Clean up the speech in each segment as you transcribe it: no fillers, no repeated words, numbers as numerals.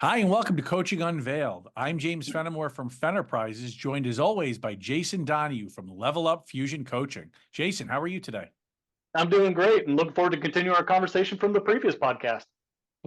Hi, and welcome to Coaching Unveiled. I'm James Fenimore from Fenterprises, joined as always by Jason Donahue from Level Up Fusion Coaching. Jason, how are you today? I'm doing great and looking forward to continue our conversation from the previous podcast.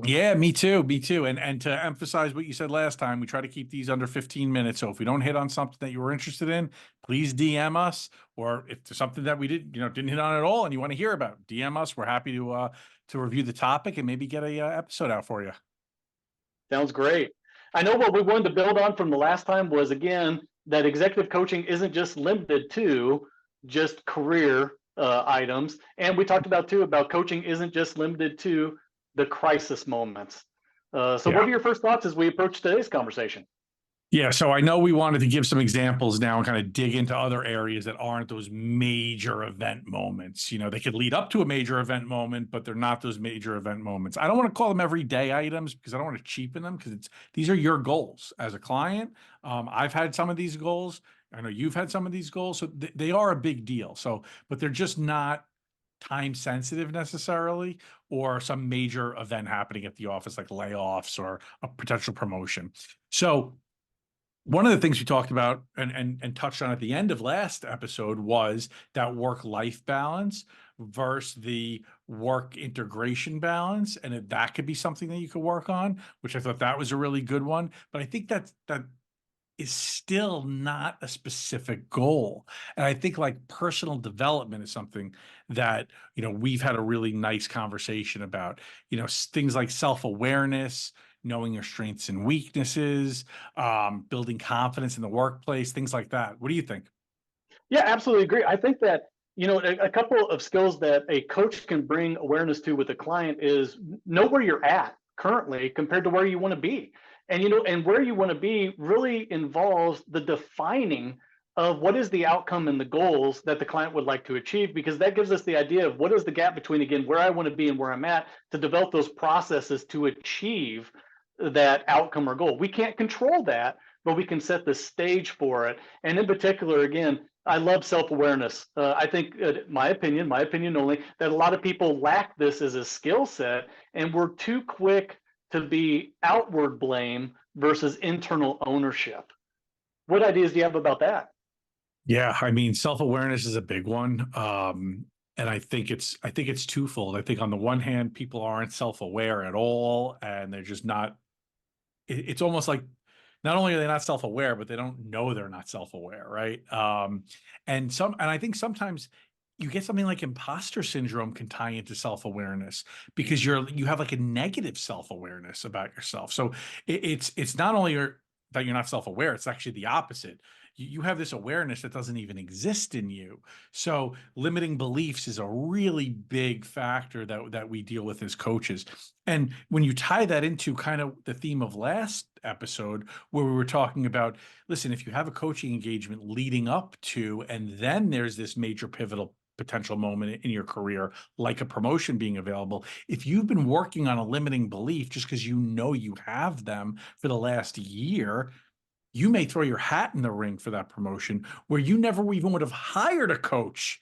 Yeah, me too, me too. And to emphasize what you said last time, we try to keep these under 15 minutes. So if we don't hit on something that you were interested in, please DM us. Or if there's something that we didn't hit on at all and you want to hear about, DM us. We're happy to review the topic and maybe get a episode out for you. Sounds great. I know what we wanted to build on from the last time was, again, that executive coaching isn't just limited to just career items. And we talked about, too, about coaching isn't just limited to the crisis moments. So what Yeah. are your first thoughts as we approach today's conversation? Yeah, so I know we wanted to give some examples now and kind of dig into other areas that aren't those major event moments. They could lead up to a major event moment, but they're not those major event moments. I don't want to call them everyday items because I don't want to cheapen them because these are your goals as a client. I've had some of these goals. I know you've had some of these goals, so they are a big deal. So, but they're just not time sensitive necessarily, or some major event happening at the office like layoffs or a potential promotion. So one of the things we talked about and touched on at the end of last episode was that work-life balance versus the work integration balance, and that could be something that you could work on, which I thought that was a really good one. But I think that is still not a specific goal. And I think like personal development is something that, we've had a really nice conversation about, things like self-awareness, knowing your strengths and weaknesses, building confidence in the workplace, things like that. What do you think? Yeah, absolutely agree. I think that, a couple of skills that a coach can bring awareness to with a client is know where you're at currently compared to where you want to be. And where you want to be really involves the defining of what is the outcome and the goals that the client would like to achieve, because that gives us the idea of what is the gap between, again, where I want to be and where I'm at, to develop those processes to achieve that outcome or goal. We can't control that, but we can set the stage for it. And in particular, again, I love self-awareness. I think, my opinion only, that a lot of people lack this as a skill set, and we're too quick to be outward blame versus internal ownership. What ideas do you have about that? Yeah, I mean, self-awareness is a big one. And I think it's twofold. I think on the one hand, people aren't self-aware at all, and they're just not. It's almost like not only are they not self-aware, but they don't know they're not self-aware, right? And I think sometimes you get something like imposter syndrome can tie into self-awareness because you have like a negative self-awareness about yourself. So it's not only that you're not self-aware, it's actually the opposite. You have this awareness that doesn't even exist in you. So limiting beliefs is a really big factor that we deal with as coaches. And when you tie that into kind of the theme of last episode, where we were talking about, listen, if you have a coaching engagement leading up to, and then there's this major pivotal potential moment in your career, like a promotion being available, if you've been working on a limiting belief just because you have them for the last year, you may throw your hat in the ring for that promotion where you never even would have hired a coach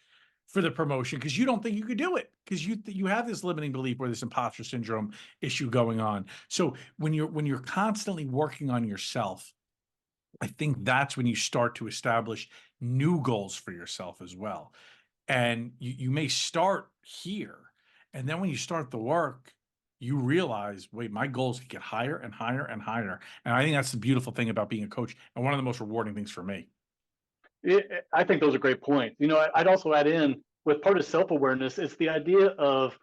for the promotion because you don't think you could do it because you have this limiting belief or this imposter syndrome issue going on. So when you're constantly working on yourself, I think that's when you start to establish new goals for yourself as well. And you may start here, and then when you start the work, you realize, wait, my goals can get higher and higher and higher. And I think that's the beautiful thing about being a coach and one of the most rewarding things for me. I think those are great points. I'd also add in with part of self-awareness, it's the idea of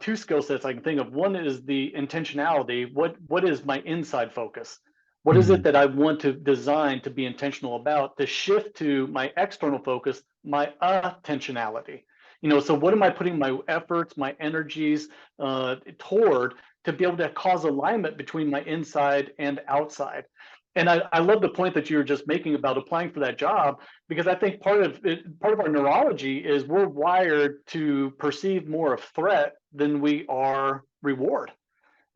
two skill sets I can think of. One is the intentionality. What is my inside focus? What is it Mhm. that I want to design to be intentional about? To shift to my external focus, my attentionality. So what am I putting my efforts, my energies toward to be able to cause alignment between my inside and outside? And I love the point that you were just making about applying for that job, because I think part of our neurology is we're wired to perceive more of threat than we are reward.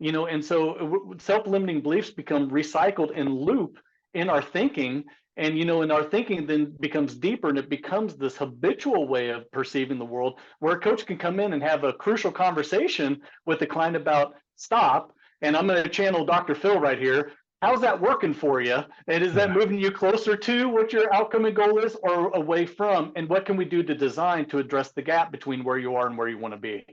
And so self-limiting beliefs become recycled in loop in our thinking, and our thinking then becomes deeper, and it becomes this habitual way of perceiving the world, where a coach can come in and have a crucial conversation with the client about, stop, And I'm going to channel Dr. Phil right here. How's that working for you? And is that Yeah. moving you closer to what your outcome and goal is, or away from? And what can we do to design to address the gap between where you are and where you want to be?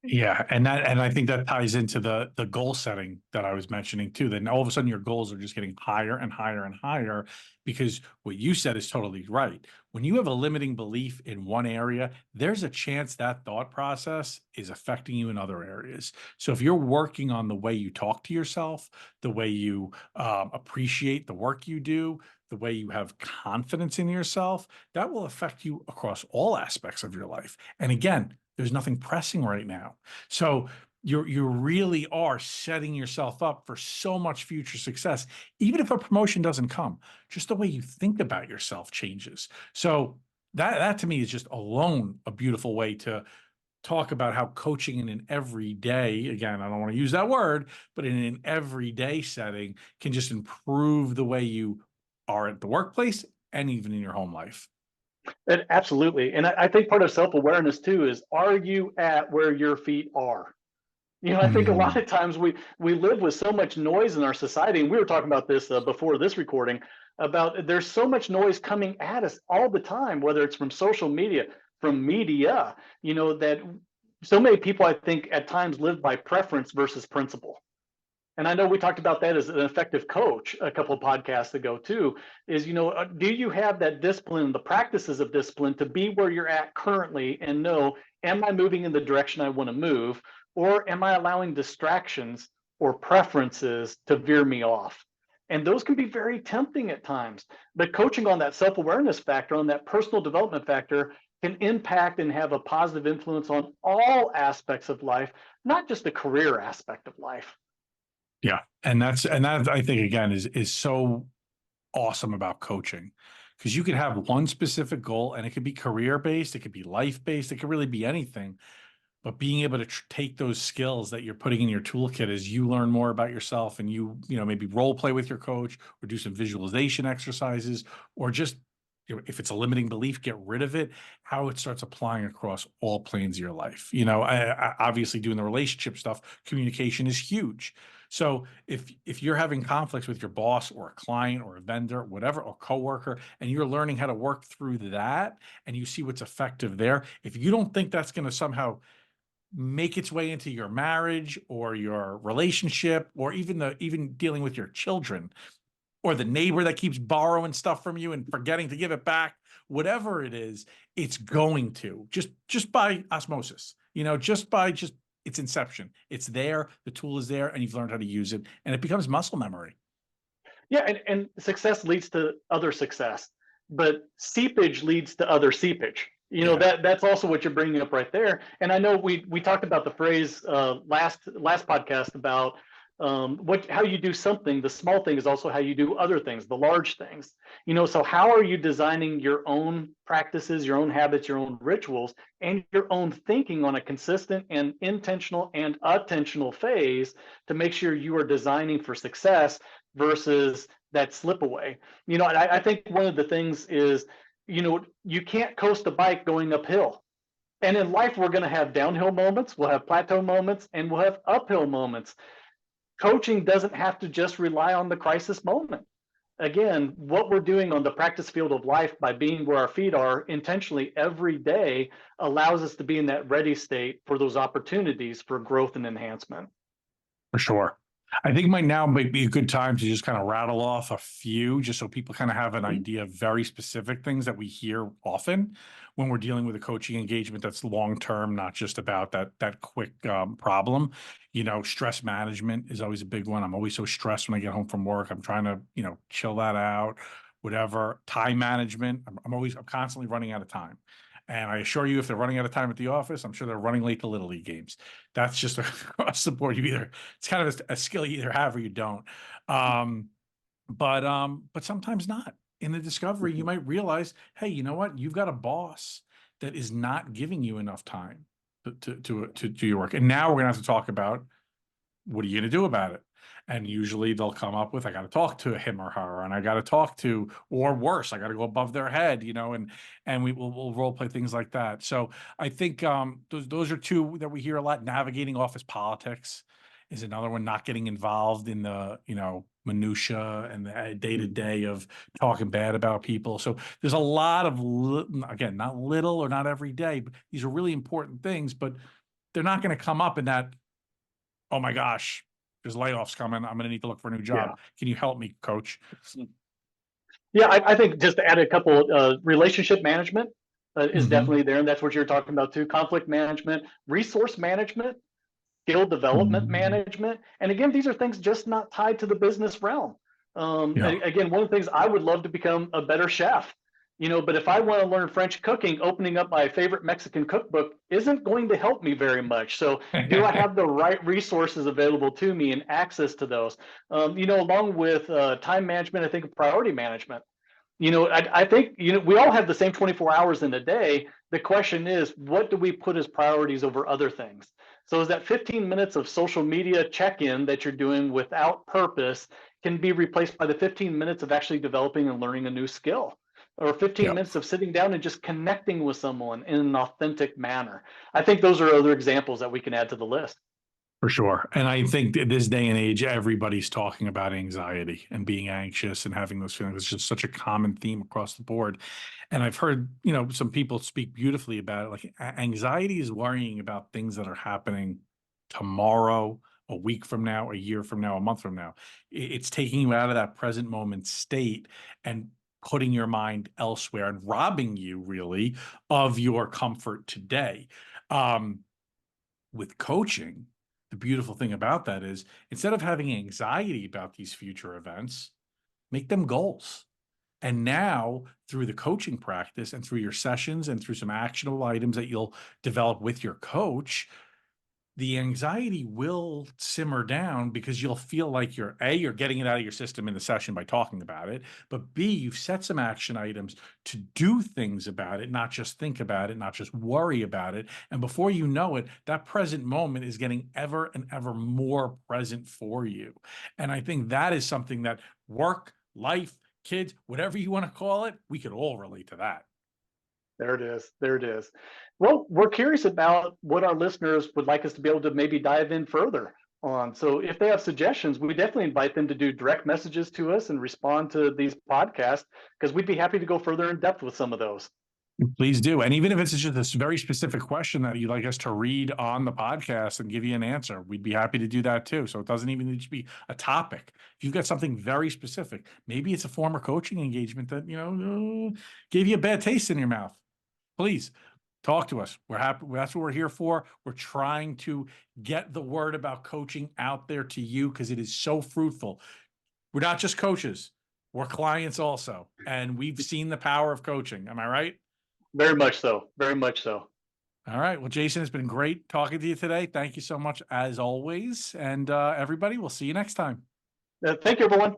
Yeah, and I think that ties into the goal setting that I was mentioning too. Then all of a sudden your goals are just getting higher and higher and higher because what you said is totally right. When you have a limiting belief in one area, there's a chance that thought process is affecting you in other areas. So if you're working on the way you talk to yourself, the way you appreciate the work you do, the way you have confidence in yourself, that will affect you across all aspects of your life. And again, there's nothing pressing right now. So you really are setting yourself up for so much future success, even if a promotion doesn't come. Just the way you think about yourself changes. So that to me is just alone a beautiful way to talk about how coaching in an everyday, again, I don't want to use that word, but in an everyday setting can just improve the way you are at the workplace and even in your home life. Absolutely. And I think part of self-awareness too is, are you at where your feet are? I think a lot Mm, of times we live with so much noise in our society, and we were talking about this before this recording, about there's so much noise coming at us all the time, whether it's from social media, from media, that so many people, I think, at times live by preference versus principle. And I know we talked about that as an effective coach a couple of podcasts ago too, is, do you have that discipline, the practices of discipline to be where you're at currently and know, am I moving in the direction I want to move? Or am I allowing distractions or preferences to veer me off? And those can be very tempting at times. But coaching on that self-awareness factor, on that personal development factor, can impact and have a positive influence on all aspects of life, not just the career aspect of life. yeah. And that I think again is so awesome about coaching because you could have one specific goal and it could be career based, it could be life based, it could really be anything. But being able to take those skills that you're putting in your toolkit as you learn more about yourself and maybe role play with your coach or do some visualization exercises or just if it's a limiting belief, get rid of it, how it starts applying across all planes of your life. Obviously doing the relationship stuff, communication is huge. So if you're having conflicts with your boss or a client or a vendor, whatever, or coworker, and you're learning how to work through that and you see what's effective there, if you don't think that's going to somehow make its way into your marriage or your relationship or even dealing with your children or the neighbor that keeps borrowing stuff from you and forgetting to give it back, whatever it is, it's going to just by osmosis, just its inception. It's there, the tool is there, and you've learned how to use it, and it becomes muscle memory. Yeah, and success leads to other success, but seepage leads to other seepage. Yeah. That's also what you're bringing up right there. And I know we talked about the phrase last podcast about what how you do something. The small thing is also how you do other things, the large things. So how are you designing your own practices, your own habits, your own rituals, and your own thinking on a consistent and intentional and attentional phase to make sure you are designing for success versus that slip away. I think one of the things is, you can't coast a bike going uphill. And in life, we're going to have downhill moments, we'll have plateau moments, and we'll have uphill moments. Coaching doesn't have to just rely on the crisis moment. Again, what we're doing on the practice field of life by being where our feet are intentionally every day allows us to be in that ready state for those opportunities for growth and enhancement. For sure. I think might be a good time to just kind of rattle off a few, just so people kind of have an idea of very specific things that we hear often when we're dealing with a coaching engagement that's long term, not just about that quick problem. Stress management is always a big one. I'm always so stressed when I get home from work. I'm trying to chill that out. Whatever. Time management. I'm constantly running out of time. And I assure you, if they're running out of time at the office, I'm sure they're running late to Little League games. That's just across the board. It's kind of a skill you either have or you don't. Um, but sometimes not. In the discovery, you might realize, hey, you know what? You've got a boss that is not giving you enough time to do your work. And now we're gonna have to talk about what are you going to do about it? And usually they'll come up with, I got to talk to him or her, and I got to talk to, or worse, I got to go above their head, and we'll role play things like that. So I think those are two that we hear a lot. Navigating office politics is another one. Not getting involved in the, minutia and the day to day of talking bad about people. So there's a lot of, again, not little or not every day, but these are really important things, but they're not going to come up in that, oh my gosh, there's layoffs coming. I'm going to need to look for a new Yeah. job. Can you help me, coach? Yeah, I think just to add a couple, relationship management is definitely there, and that's what you're talking about too. Conflict management, resource management, skill development Mhm. management, and again, these are things just not tied to the business realm. Yeah. Again, one of the things I would love to become a better chef, but if I want to learn French cooking, opening up my favorite Mexican cookbook isn't going to help me very much. So, do I have the right resources available to me and access to those? Along with time management, I think priority management. I think, we all have the same 24 hours in a day. The question is, what do we put as priorities over other things? So is that 15 minutes of social media check-in that you're doing without purpose can be replaced by the 15 minutes of actually developing and learning a new skill, or 15 Yeah. minutes of sitting down and just connecting with someone in an authentic manner? I think those are other examples that we can add to the list. For sure. And I think that this day and age, everybody's talking about anxiety and being anxious and having those feelings. It's just such a common theme across the board. And I've heard, some people speak beautifully about it. Like anxiety is worrying about things that are happening tomorrow, a week from now, a year from now, a month from now. It's taking you out of that present moment state and putting your mind elsewhere and robbing you really of your comfort today. Um, with coaching, the beautiful thing about that is instead of having anxiety about these future events, make them goals. And now, through the coaching practice and through your sessions and through some actionable items that you'll develop with your coach, the anxiety will simmer down because you'll feel like you're getting it out of your system in the session by talking about it, but B, you've set some action items to do things about it, not just think about it, not just worry about it. And before you know it, that present moment is getting ever and ever more present for you. And I think that is something that work, life, kids, whatever you want to call it, we could all relate to that. There it is. There it is. Well, we're curious about what our listeners would like us to be able to maybe dive in further on. So if they have suggestions, we definitely invite them to do direct messages to us and respond to these podcasts, because we'd be happy to go further in depth with some of those. Please do. And even if it's just this very specific question that you'd like us to read on the podcast and give you an answer, we'd be happy to do that too. So it doesn't even need to be a topic. If you've got something very specific, maybe it's a former coaching engagement that, gave you a bad taste in your mouth. Please talk to us. We're happy. That's what we're here for. We're trying to get the word about coaching out there to you because it is so fruitful. We're not just coaches, we're clients also. And we've seen the power of coaching. Am I right? Very much so. Very much so. All right. Well, Jason, it's been great talking to you today. Thank you so much as always. And everybody, we'll see you next time. Thank you, everyone.